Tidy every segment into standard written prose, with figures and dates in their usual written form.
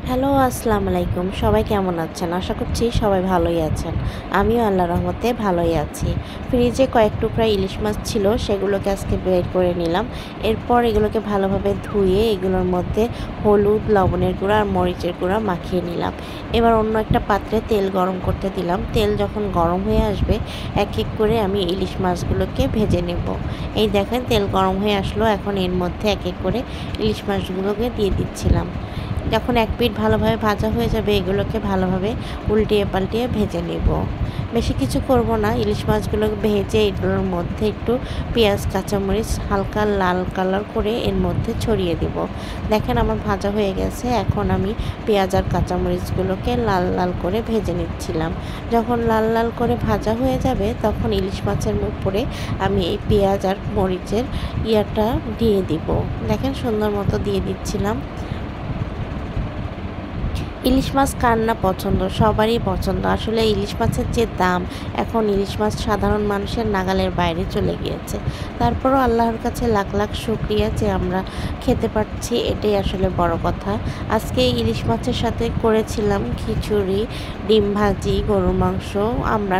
Hello, আসসালামু আলাইকুম। সবাই কেমন আছেন? আশা করছি সবাই ভালোই আছেন। আমিও আল্লাহর রহমতে ভালোই আছি। ফ্রিজে কয়েক টুকরা ইলিশ মাছ ছিল, সেগুলোকে আজকে বের করে নিলাম। এরপর এগুলোকে ভালোভাবে ধুয়ে এগুলোর মধ্যে হলুদ, লবণের গুঁড়া আর মরিচের গুঁড়া মাখিয়ে নিলাম। এবার অন্য একটা পাত্রে তেল গরম করতে দিলাম। তেল যখন গরম হয়ে আসবে, এক এক করে আমি ইলিশ মাছগুলোকে ভেজে নেব। এই দেখেন তেল গরম হয়ে আসলো। এখন এর মধ্যে এক এক করে ইলিশ মাছগুলোকে দিয়ে দিচ্ছিলাম। যখন এক পিঠ ভালোভাবে ভাজা হয়ে যাবে, এগুলোকে ভালোভাবে উল্টিয়ে পাল্টিয়ে ভেজে নেব। বেশি কিছু করব না, ইলিশ মাছগুলোকে ভেজে এগুলোর মধ্যে একটু পেঁয়াজ, কাঁচামরিচ হালকা লাল কালার করে এর মধ্যে ছড়িয়ে দেব। দেখেন আমার ভাজা হয়ে গেছে। এখন আমি পেঁয়াজ আর কাঁচামরিচগুলোকে লাল লাল করে ভেজে নিচ্ছিলাম। যখন লাল লাল করে ভাজা হয়ে যাবে, তখন ইলিশ মাছের উপরে আমি এই পেঁয়াজ আর মরিচের ইয়াটা দিয়ে দিব। দেখেন সুন্দর মতো দিয়ে দিচ্ছিলাম। ইলিশ মাছ কার না পছন্দ? সবারই পছন্দ। আসলে ইলিশ মাছের যে দাম, এখন ইলিশ মাছ সাধারণ মানুষের নাগালের বাইরে চলে গিয়েছে। তারপরও আল্লাহর কাছে লাখ লাখ শুকরিয়া যে আমরা খেতে পারছি, এটাই আসলে বড় কথা। আজকে ইলিশ মাছের সাথে করেছিলাম খিচুড়ি, ডিম ভাজি, গরুর মাংস, আমরা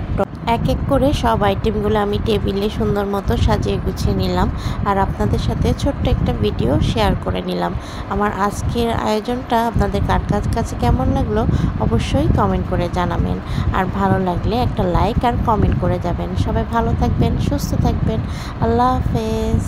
এক এক করে সব আইটেমগুলো আমি টেবিলে সুন্দর মতো সাজিয়ে গুছিয়ে নিলাম। আর আপনাদের সাথে ছোট্ট একটা ভিডিও শেয়ার করে নিলাম। আমার আজকের আয়োজনটা আপনাদের কাছে কেমন লাগলো অবশ্যই কমেন্ট করে জানাবেন। আর ভালো লাগলে একটা লাইক আর কমেন্ট করে যাবেন। সবাই ভালো থাকবেন, সুস্থ থাকবেন। আল্লাহ হাফেজ।